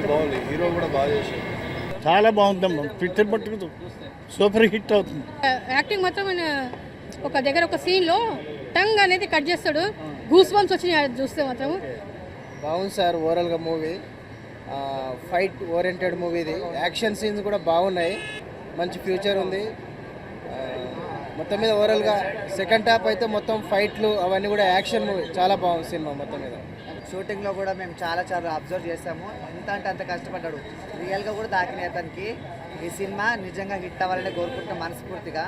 బాగుంది హీరో కూడా బాగా చేశారు. చాలా బాగుందమ్మా, పిక్చర్ పట్టుకుదు సూపర్ హిట్ అవుతుంది. యాక్టింగ్ మాత్రం ఆయన ఒక దగ్గర ఒక సీన్లో టంగ్ అనేది కట్ చేస్తాడు, గూస్ బంప్స్ వచ్చినాయి చూస్తే మాత్రం. బాగుంది సార్ ఓవరాల్గా మూవీ. ఫైట్ ఓరియంటెడ్ మూవీ ఇది. యాక్షన్ సీన్స్ కూడా బాగున్నాయి, మంచి ఫ్యూచర్ ఉంది. మొత్తం మీద ఓవరాల్గా సెకండ్ హాఫ్ అయితే మొత్తం ఫైట్లు అవన్నీ కూడా యాక్షన్ మూవీ, చాలా బాగుంది సినిమా మొత్తం మీద. షూటింగ్లో కూడా మేము చాలా అబ్జర్వ్ చేసాము. ఎంత అంటే అంత కష్టపడ్డాడు, రియల్గా కూడా దాకినాయి అతనికి. ఈ సినిమా నిజంగా హిట్ అవ్వాలని కోరుకుంటున్నాం మనస్ఫూర్తిగా.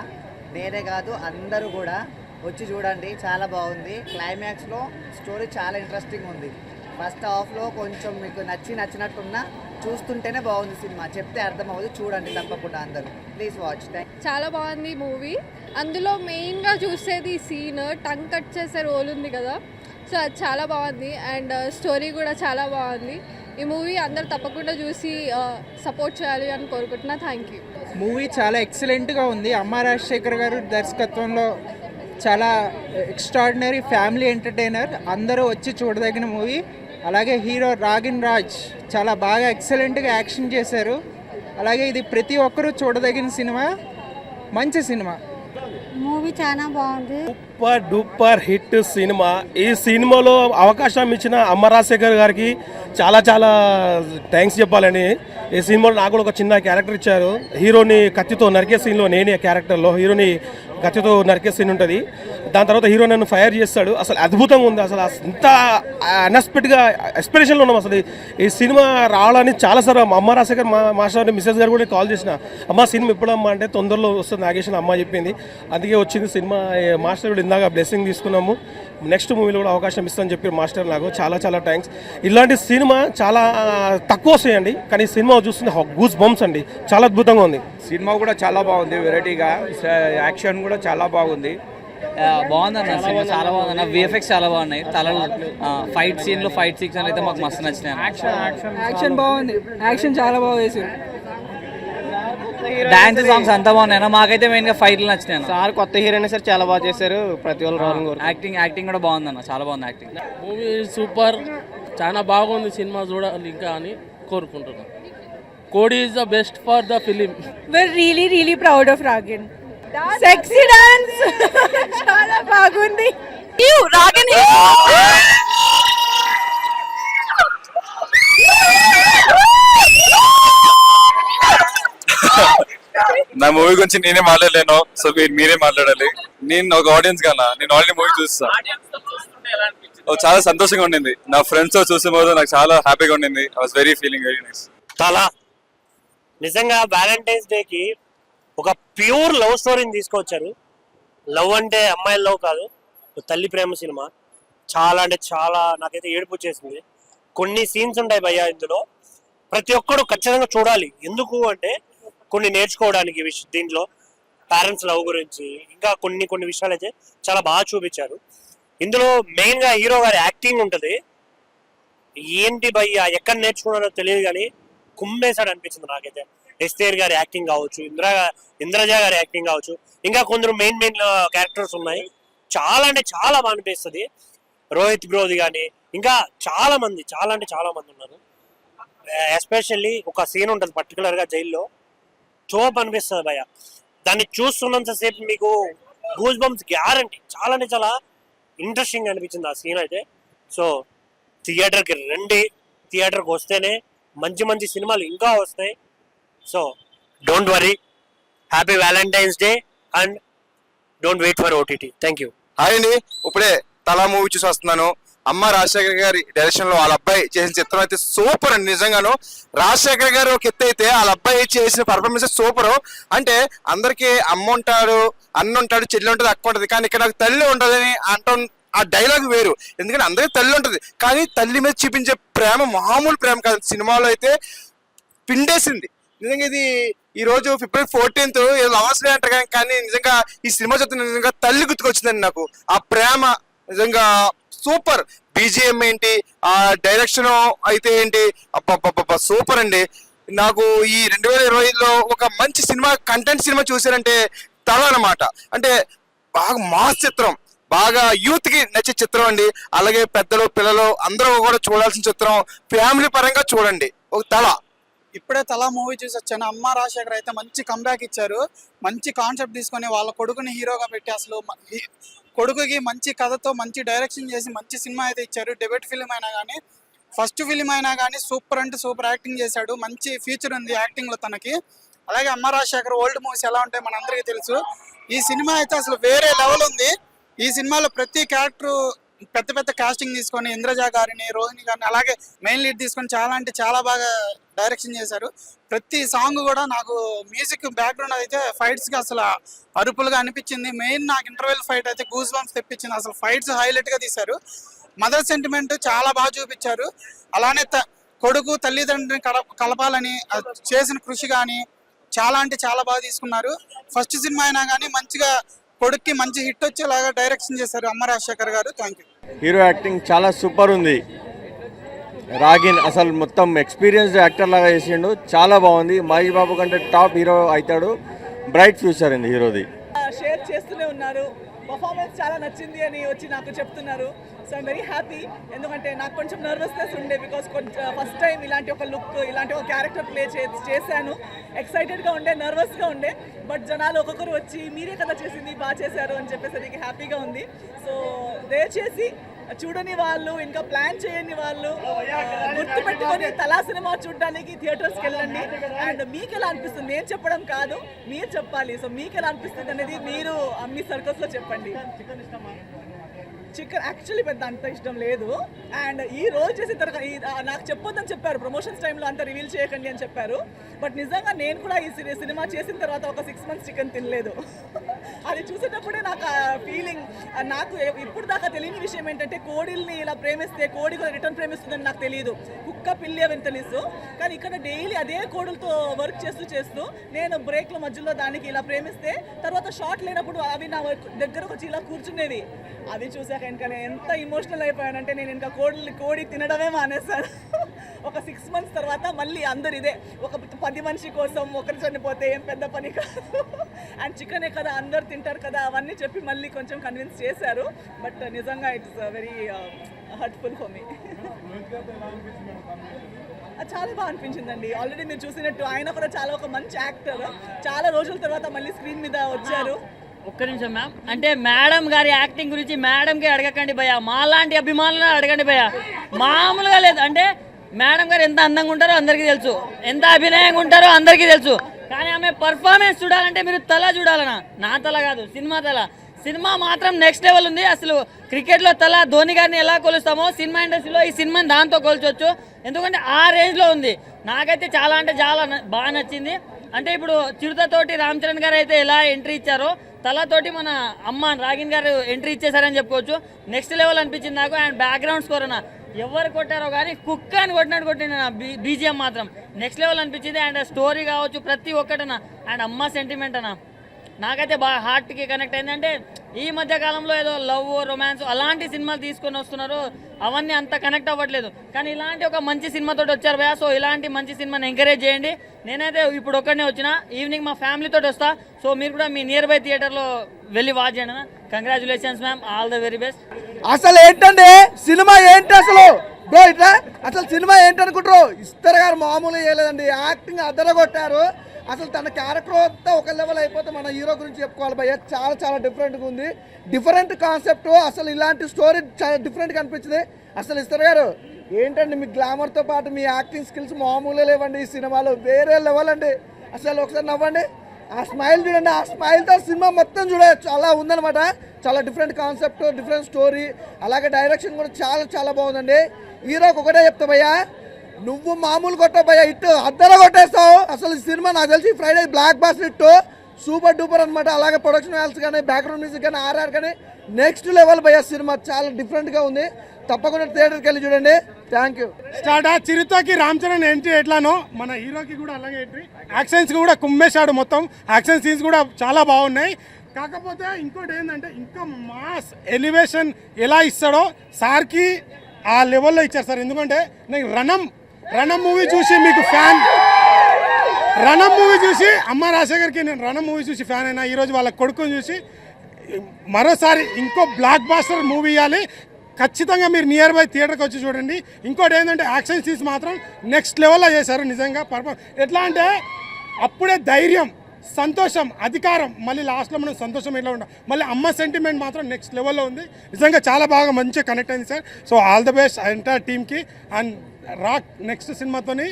నేనే కాదు అందరూ కూడా వచ్చి చూడండి, చాలా బాగుంది. క్లైమాక్స్లో స్టోరీ చాలా ఇంట్రెస్టింగ్ ఉంది. ఫస్ట్ హాఫ్లో కొంచెం మీకు నచ్చినట్టున్నా చూస్తుంటేనే బాగుంది సినిమా, చెప్తే అర్థం అవ్వదు. చూడండి తప్పకుండా అందరూ, ప్లీజ్ వాచ్. చాలా బాగుంది మూవీ. అందులో మెయిన్గా చూసేది సీన్ టంగ్ కట్ చేసే రోల్ ఉంది కదా, సో అది చాలా బాగుంది. అండ్ స్టోరీ కూడా చాలా బాగుంది. ఈ మూవీ అందరు తప్పకుండా చూసి సపోర్ట్ చేయాలి అని కోరుకుంటున్నా. Thank you. మూవీ చాలా ఎక్సలెంట్గా ఉంది. అమ్మ రాజశేఖర్ గారు దర్శకత్వంలో చాలా ఎక్స్ట్రాడినరీ ఫ్యామిలీ ఎంటర్టైనర్, అందరూ వచ్చి చూడదగిన మూవీ. అలాగే హీరో రాగిన్ రాజ్ చాలా బాగా ఎక్సలెంట్గా యాక్షన్ చేశారు. అలాగే ఇది ప్రతి ఒక్కరూ చూడదగిన సినిమా, మంచి సినిమా. మూవీ చాలా బాగుంది, సూపర్ డూపర్ హిట్ సినిమా. ఈ సినిమాలో అవకాశం ఇచ్చిన అమ్మ రాజశేఖర్ గారికి చాలా చాలా థ్యాంక్స్ చెప్పాలని. ఈ సినిమాలో నాకు కూడా ఒక చిన్న క్యారెక్టర్ ఇచ్చారు. హీరోని కత్తితో నరికే సీన్లో నేనే క్యారెక్టర్లో హీరోని కత్తితో నరికే సీన్ ఉంటుంది. దాని తర్వాత హీరో నన్ను ఫైర్ చేస్తాడు. అసలు అద్భుతంగా ఉంది. అసలు ఇంత అన్ఎక్స్పెక్టెడ్గా ఎక్స్పెక్టేషన్లో ఉన్నాం. అసలు ఈ సినిమా రావాలని చాలాసార్లు అమ్మ రాజశేఖర్ మాస్టర్ మిస్సెస్ గారు కూడా కాల్ చేసిన, అమ్మ సినిమా ఎప్పుడమ్మా అంటే తొందరలో వస్తుంది నాగేశ్వర అమ్మ చెప్పింది. అందుకే వచ్చింది సినిమా. మాస్టర్ కూడా ఇందాక బ్లెస్సింగ్ తీసుకున్నాము. నెక్స్ట్ మూవీలో కూడా అవకాశం ఇస్తామని చెప్పి మాస్టర్ నాకు చాలా చాలా థ్యాంక్స్. ఇలాంటి సినిమా చాలా తక్కువ వస్తాయండి, కానీ సినిమా చూస్తుంటే గూస్ బంప్స్ అండి, చాలా అద్భుతంగా ఉంది. సినిమా కూడా చాలా బాగుంది, వెరైటీగా. యాక్షన్ కూడా చాలా బాగుంది. బాగుందన్న సినిమా, చాలా బాగుందన్న. విఎఫ్ఎక్స్ చాలా బాగున్నాయి. తలలు ఫైట్ సీన్లు ఫైట్ సీక్వెన్స్ అయితే మాకు మస్తు నచ్చినాయి. యాక్షన్ బాగుంది, యాక్షన్ చాలా బాగా వేసారు. డాన్స్ సాంగ్స్ అంతా బాగున్నాయి. మాకైతే మెయిన్గా ఫైట్లు నచ్చినాయి. సార్ కొత్త హీరోయిన్ సార్ చాలా బాగా చేశారు. ప్రతి వాళ్ళు యాక్టింగ్ కూడా బాగుందన్న, చాలా బాగుంది యాక్టింగ్. మూవీ సూపర్, చాలా బాగుంది. సినిమా చూడాలి ఇంకా అని కోరుకుంటున్నాను. కోడి is the best for the film. We're really proud of Ragin. Sexy dance చాలా బాగుంది. Ragin నా మూవీ గురించి నేనే మాట్లాడలేను, సో మీరే మాట్లాడాలి. నేను ఒక ఆడియన్స్ గానా, నేను ఆల్రెడీ మూవీ చూస్తాను. చాలా సంతోషంగా ఉండింది. నా ఫ్రెండ్స్ తో చూసే పోదు నాకు చాలా హ్యాపీగా ఉండింది. I was feeling very nice. చాలా నిజంగా వ్యాలంటైన్స్ డేకి ఒక ప్యూర్ లవ్ స్టోరీని తీసుకొచ్చారు. లవ్ అంటే అమ్మాయిల లవ్ కాదు, తల్లి ప్రేమ సినిమా. చాలా అంటే చాలా నాకైతే ఏడుపు వచ్చేసింది. కొన్ని సీన్స్ ఉంటాయి భయ్యా ఇందులో, ప్రతి ఒక్కరు ఖచ్చితంగా చూడాలి. ఎందుకు అంటే కొన్ని నేర్చుకోవడానికి దీంట్లో పేరెంట్స్ లవ్ గురించి ఇంకా కొన్ని విషయాలు అయితే చాలా బాగా చూపించారు. ఇందులో మెయిన్గా హీరో గారి యాక్టింగ్ ఉంటుంది. ఏంటి భయ్యా ఎక్కడ నేర్చుకున్నారో తెలియదు కానీ కుమ్మేశాడు అనిపించింది నాకైతే. ఎస్తేర్ గారి యాక్టింగ్ కావచ్చు, ఇంద్రజ గారి యాక్టింగ్ కావచ్చు, ఇంకా కొందరు మెయిన్ క్యారెక్టర్స్ ఉన్నాయి. చాలా అంటే చాలా బాగా అనిపిస్తుంది. రోహిత్ బ్రోది కానీ ఇంకా చాలా మంది ఉన్నారు. ఎస్పెషల్లీ ఒక సీన్ ఉంటుంది పర్టికులర్గా జైల్లో, తోపు అనిపిస్తుంది భయ్య. దాన్ని చూస్తున్నంతసేపు మీకు గూస్ బంప్స్ గ్యారంటీ. చాలా అంటే చాలా ఇంట్రెస్టింగ్ అనిపించింది ఆ సీన్ అయితే. సో థియేటర్కి రండి, థియేటర్కి వస్తేనే మంచి సినిమాలు ఇంకా వస్తాయి. So don't worry, happy Valentine's day and don't wait for OTT. Thank you. Hi అండి, ఇప్పుడే తలా మూవీ చూసి వస్తున్నాను. అమ్మ రాజశేఖర్ గారి డైరెక్షన్ లో వాళ్ళ అబ్బాయి చేసిన చిత్రం అయితే సూపర్ అండి. నిజంగాను రాజశేఖర్ గారు ఒక ఎత్తు అయితే వాళ్ళ అబ్బాయి చేసిన పర్ఫార్మెన్స్ సూపర్. అంటే అందరికి అమ్మ ఉంటాడు, అన్న ఉంటాడు, చెల్లి ఉంటుంది, అక్క ఉంటుంది, కానీ ఇక్కడ నాకు తల్లి ఉంటుందని అంటాం. ఆ డైలాగ్ వేరు, ఎందుకంటే అందరికీ తల్లి ఉంటుంది, కానీ తల్లి మీద చూపించే ప్రేమ మామూలు ప్రేమ కాదు. సినిమాలో అయితే పిండేసింది నిజంగా. ఇది ఈ రోజు February 14th లవర్స్ డే అంటారు, కానీ నిజంగా ఈ సినిమా చూస్తే నిజంగా తల్లి గుర్తుకొచ్చిందండి నాకు. ఆ ప్రేమ నిజంగా సూపర్. బీజిఎం ఏంటి, ఆ డైరెక్షన్ అయితే ఏంటి, అబ్బబ్బబ్బ సూపర్ అండి. నాకు ఈ 2025లో ఒక మంచి సినిమా కంటెంట్ సినిమా చూసారంటే తల అన్నమాట. అంటే బాగా మాస్ చిత్రం, బాగా యూత్ కి నచ్చే చిత్రం అండి. అలాగే పెద్దలు పిల్లలు అందరూ కూడా చూడాల్సిన చిత్రం. ఫ్యామిలీ పరంగా చూడండి. ఒక తల ఇప్పుడే తలా మూవీ చూసి వచ్చాను. అమ్మ రాజశేఖర్ అయితే మంచి కంబ్యాక్ ఇచ్చారు. మంచి కాన్సెప్ట్ తీసుకొని వాళ్ళ కొడుకుని హీరోగా పెట్టి అసలు కొడుకుకి మంచి కథతో మంచి డైరెక్షన్ చేసి మంచి సినిమా అయితే ఇచ్చారు. డెబ్యూట్ ఫిలిం అయినా కానీ ఫస్ట్ ఫిలిం అయినా కానీ సూపర్ అంటే సూపర్ యాక్టింగ్ చేశాడు. మంచి ఫ్యూచర్ ఉంది యాక్టింగ్ లో తనకి. అలాగే అమ్మ రాజశేఖర్ ఓల్డ్ మూవీస్ ఎలా ఉంటాయి మనందరికీ తెలుసు. ఈ సినిమా అయితే అసలు వేరే లెవెల్ ఉంది. ఈ సినిమాలో ప్రతి క్యారెక్టర్ పెద్ద పెద్ద కాస్టింగ్ తీసుకొని ఇంద్రజ గారిని, రోహిణి గారిని, అలాగే మెయిన్ లీడ్ తీసుకొని చాలా అంటే చాలా బాగా డైరెక్షన్ చేశారు. ప్రతి సాంగ్ కూడా నాకు మ్యూజిక్ బ్యాక్గ్రౌండ్ అయితే ఫైట్స్ కి అసలు అరుపులుగా అనిపించింది. మెయిన్ నాకు ఇంటర్వెల్ ఫైట్ అయితే గూస్ బంప్స్ తెప్పించింది. అసలు ఫైట్స్ హైలైట్ గా తీశారు. మదర్ సెంటిమెంట్ చాలా బాగా చూపించారు. అలానే కొడుకు తల్లిదండ్రుని కలపాలని చేసిన కృషి కానీ చాలా అంటే చాలా బాగా తీసుకున్నారు. ఫస్ట్ సినిమా అయినా కానీ మంచిగా కొడుక్కి మంచి హిట్ వచ్చేలాగా డైరెక్షన్ చేశారు అమ్మ రాజశేఖర్ గారు. Thank you. హీరో యాక్టింగ్ చాలా సూపర్ ఉంది. రాగిన్ అసలు మొత్తం ఎక్స్పీరియన్స్డ్ యాక్టర్ లాగా చేసిండు. చాలా బాగుంది. మహేష్ బాబు కంటే టాప్ హీరో అవుతాడు. బ్రైట్ ఫ్యూచర్ ఉంది హీరోది. షేర్ చేస్తూనే ఉన్నారు. పర్ఫార్మెన్స్ చాలా నచ్చింది అని వచ్చి నాకు చెప్తున్నారు. So I'm very happy. ఎందుకంటే నాకు కొంచెం నర్వస్నెస్ ఉండే, బికాస్ ఫస్ట్ టైం ఇలాంటి ఒక లుక్, ఇలాంటి ఒక క్యారెక్టర్ ప్లే చేశాను. ఎక్సైటెడ్గా ఉండే, నర్వస్గా ఉండే. బట్ జనాలు ఒక్కొక్కరు వచ్చి మీరే కదా చేసింది, బాగా చేశారు అని చెప్పేసరికి హ్యాపీగా ఉంది. సో దయచేసి చూడని వాళ్ళు, ఇంకా ప్లాన్ చేయని వాళ్ళు గుర్తుపెట్టుకొని తలా సినిమా చూడడానికి థియేటర్స్కి వెళ్ళండి. అండ్ మీకు ఎలా అనిపిస్తుంది, నేను చెప్పడం కాదు, మీరు చెప్పాలి. సో మీకు ఎలా అనిపిస్తుంది అనేది మీరు మీ సర్కల్స్లో చెప్పండి. చికెన్ యాక్చువల్లీ పెద్ద అంత ఇష్టం లేదు. అండ్ ఈ రోజు చేసిన తర్వాత నాకు చెప్పొద్దని చెప్పారు, ప్రమోషన్స్ టైంలో అంత రివీల్ చేయకండి అని చెప్పారు. బట్ నిజంగా నేను కూడా ఈ సినిమా చేసిన తర్వాత ఒక 6 months చికెన్ తినలేదు. అది చూసేటప్పుడే నాకు ఆ ఫీలింగ్, నాకు ఇప్పుడు దాకా తెలియని విషయం ఏంటంటే కోడిల్ని ఇలా ప్రేమిస్తే కోడి కూడా రిటర్న్ ప్రేమిస్తుందని నాకు తెలియదు. కుక్క, పిల్లి అవని తెలుసు. కానీ ఇక్కడ డైలీ అదే కోడులతో వర్క్ చేస్తూ నేను బ్రేక్ల మధ్యలో దానికి ఇలా ప్రేమిస్తే తర్వాత షార్ట్ లేనప్పుడు అవి నా దగ్గరకు వచ్చి ఇలా కూర్చునేవి. అది చూసాక ఇంకా నేను ఎంత ఇమోషనల్ అయిపోయానంటే నేను ఇంకా కోడి తినడమే మానేశాను. ఒక 6 months తర్వాత మళ్ళీ అందరు ఇదే, ఒక 10 మనిషి కోసం ఒకరు చనిపోతే ఏం పెద్ద పని కాదు, అండ్ చికెనే కదా అందరు తింటారు కదా అవన్నీ చెప్పి మళ్ళీ కొంచెం కన్విన్స్ చేశారు. బట్ నిజంగా it's very hurtful for me. చాలా బాగా అనిపించిందండి. ఆల్రెడీ మీరు చూసినట్టు ఆయన కూడా చాలా ఒక మంచి యాక్టర్. చాలా రోజుల తర్వాత మళ్ళీ స్క్రీన్ మీద వచ్చారు. ఒక్క నిమిషం మ్యామ్, అంటే మేడం గారి యాక్టింగ్ గురించి మేడంకి అడగకండి భయ్య, మాలాంటి అభిమానులను అడగండి భయ్య. మామూలుగా లేదు. అంటే మేడం గారు ఎంత అందంగా ఉంటారో అందరికీ తెలుసు, ఎంత అభినయంగా ఉంటారో అందరికీ తెలుసు. కానీ ఆమె పర్ఫార్మెన్స్ చూడాలంటే మీరు తల చూడాలన్నా, నా తల కాదు, సినిమా తల. సినిమా మాత్రం నెక్స్ట్ లెవెల్ ఉంది. అసలు క్రికెట్లో తల ధోని గారిని ఎలా కొలుస్తామో సినిమా ఇండస్ట్రీలో ఈ సినిమాని దాంతో కొలుచవచ్చు. ఎందుకంటే ఆ రేంజ్లో ఉంది. నాకైతే చాలా అంటే చాలా బాగా నచ్చింది. అంటే ఇప్పుడు చిరుతతోటి రామ్ చరణ్ గారు అయితే ఎలా ఎంట్రీ ఇచ్చారో తలతోటి మన అమ్మ రాగిన్ గారు ఎంట్రీ ఇచ్చేసారని చెప్పుకోవచ్చు. నెక్స్ట్ లెవెల్ అనిపించింది నాకు. అండ్ బ్యాక్గ్రౌండ్ స్కోర్ అన్న ఎవరు కొట్టారో కానీ కుక్క అని కొట్టినట్టు కొట్టిన బీజిఎం మాత్రం నెక్స్ట్ లెవెల్ అనిపించింది. అండ్ స్టోరీ కావచ్చు ప్రతి ఒక్కటన్నా. అండ్ అమ్మ సెంటిమెంట్ అన్న నాకైతే బాగా హార్ట్కి కనెక్ట్ అయింది. అంటే ఈ మధ్య కాలంలో ఏదో లవ్, రొమాన్స్ అలాంటి సినిమాలు తీసుకొని వస్తున్నారు, అవన్నీ అంత కనెక్ట్ అవ్వట్లేదు. కానీ ఇలాంటి ఒక మంచి సినిమాతో వచ్చారు భయ్యా. సో ఇలాంటి మంచి సినిమాని ఎంకరేజ్ చేయండి. నేనైతే ఇప్పుడు ఒక్కడనే వచ్చిన, ఈవినింగ్ మా ఫ్యామిలీతో వస్తా. సో మీరు కూడా మీ నియర్ బై థియేటర్లో వెళ్ళి వాచ్ చేయండి అన్న. Congratulations ma'am, all the very best. అసలు ఏంటంటే సినిమా ఏంటి అసలు బ్రో, ఇట్లా అసలు సినిమా ఏంటనుకుంటారు. ఇస్తారు గారు మామూలుగా చేయలేదండి, యాక్టింగ్ అద్దరగొట్టారు. అసలు తన క్యారెక్టర్ అంతా ఒక లెవెల్ అయిపోతే మన హీరో గురించి చెప్పుకోవాలి భయ్య. చాలా చాలా డిఫరెంట్గా ఉంది, డిఫరెంట్ కాన్సెప్ట్. అసలు ఇలాంటి స్టోరీ చాలా డిఫరెంట్గా అనిపించింది. అసలు ఇస్తారు గారు ఏంటండి మీ గ్లామర్తో పాటు మీ యాక్టింగ్ స్కిల్స్ మామూలుగా లేవండి. ఈ సినిమాలో వేరే లెవెల్ అండి. అసలు ఒకసారి నవ్వండి, ఆ స్మైల్ చూడండి, ఆ స్మైల్తో సినిమా మొత్తం చూడవచ్చు. అలా ఉందన్నమాట. చాలా డిఫరెంట్ కాన్సెప్ట్, డిఫరెంట్ స్టోరీ. అలాగే డైరెక్షన్ కూడా చాలా చాలా బాగుందండి. హీరోకి ఒకటే చెప్తా భయ్యా, నువ్వు మామూలు కొట్టావు భయ్యా, హిట్ అద్దర కొట్టేస్తావు. అసలు ఈ సినిమా నాకు తెలిసి Friday blockbuster hit, super duper అనమాట. అలాగే ప్రొడక్షన్ వాల్స్ కానీ, బ్యాక్గ్రౌండ్ మ్యూజిక్ కానీ, ఆర్ఆర్ కానీ నెక్స్ట్ లెవెల్ భయ్యా. సినిమా చాలా డిఫరెంట్గా ఉంది. తప్పకుండా థియేటర్కి వెళ్ళి చూడండి. Thank you. స్టార్ట్ చిరుతకి రామ్ చరణ్ ఎంట్రీ ఎట్లానో మన హీరోకి కూడా అలాగే ఎంట్రీ. యాక్షన్స్ కూడా కుమ్మేశాడు మొత్తం. యాక్షన్ సీన్స్ కూడా చాలా బాగున్నాయి. కాకపోతే ఇంకోటి ఏంటంటే ఇంకా మాస్ ఎలివేషన్ ఎలా ఇస్తాడో సార్కి ఆ లెవెల్లో ఇచ్చారు సార్. ఎందుకంటే నేను రణం మూవీ చూసి మీకు ఫ్యాన్, రణం మూవీ చూసి అమ్మ రాజశేఖర్కి నేను రణం మూవీ చూసి ఫ్యాన్ అయినా. ఈరోజు వాళ్ళ కొడుకుని చూసి మరోసారి ఇంకో బ్లాక్ బాస్టర్ మూవీ ఇవ్వాలి. ఖచ్చితంగా మీరు నియర్ బై థియేటర్కి వచ్చి చూడండి. ఇంకోటి ఏంటంటే యాక్షన్ సీన్స్ మాత్రం నెక్స్ట్ లెవెల్లో చేశారు నిజంగా. ఎట్లా అంటే అప్పుడే ధైర్యం, సంతోషం, అధికారం, మళ్ళీ లాస్ట్లో మనం సంతోషం ఎట్లా ఉంటాం, మళ్ళీ అమ్మ సెంటిమెంట్ మాత్రం నెక్స్ట్ లెవెల్లో ఉంది. నిజంగా చాలా బాగా మంచిగా కనెక్ట్ అయింది sir. So all the best entire టీమ్కి. అండ్ రాక్ నెక్స్ట్ సినిమాతోని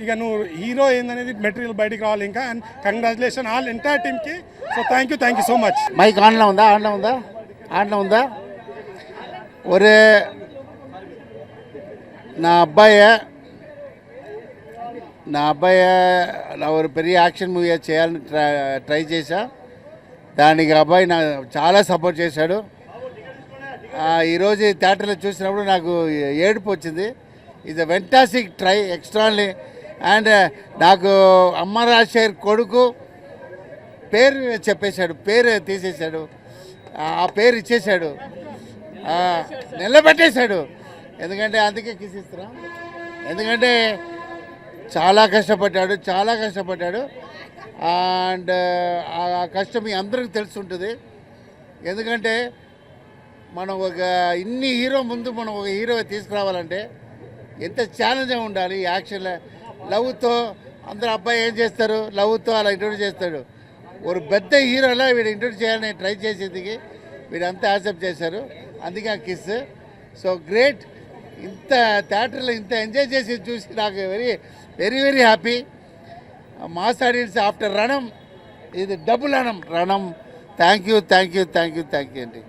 ఇక నువ్వు హీరో ఏందనేది మెటీరియల్ బయటికి రావాలి ఇంకా. అండ్ కంగ్రాచులేషన్ ఆల్ ఎంటైర్ టీమ్కి. So thank you so much. Mic ఆన్లో ఉందా? ఒరే నా అబ్బాయి నా ఒక పెரிய యాక్షన్ మూవీ చేయాలని ట్రై చేశా. దానికి అబ్బాయి నాకు చాలా సపోర్ట్ చేశాడు. ఈరోజు థియేటర్లో చూసినప్పుడు నాకు ఏడుపు వచ్చింది. ఇది ఫెంటాస్టిక్ ట్రై, ఎక్స్ట్రాలీ. అండ్ నాకు అమ్మ రాజశేఖర్ కొడుకు పేరు చెప్పేశాడు, పేరు తీసేశాడు, ఆ పేరు ఇచ్చేశాడు, నిలబెట్టేశాడు. ఎందుకంటే అందుకే కిసిస్తున్నా, ఎందుకంటే చాలా కష్టపడ్డాడు. అండ్ ఆ కష్టం మీ అందరికీ తెలుసుంటుంది. ఎందుకంటే మనం ఇన్ని హీరో ముందు మనం ఒక హీరో తీసుకురావాలంటే ఎంత ఛాలెంజ్గా ఉండాలి. యాక్షన్లో లవ్తో అందరూ అబ్బాయి ఏం చేస్తారు, లవ్తో అలా ఇంట్రొడ్యూస్ చేస్తాడు. ఒక పెద్ద హీరోలా వీడు ఇంట్రొడ్యూస్ చేయాలని ట్రై చేసేందుకు వీడంతా యాక్సెప్ట్ చేశారు. అందుకే ఆ కిస్. So great. ఇంత థియేటర్లో ఇంత ఎంజాయ్ చేసి చూసి నాకు very very happy. Mass audience after Ranam, ఇది డబుల్ రణం. థ్యాంక్ యూ అండి.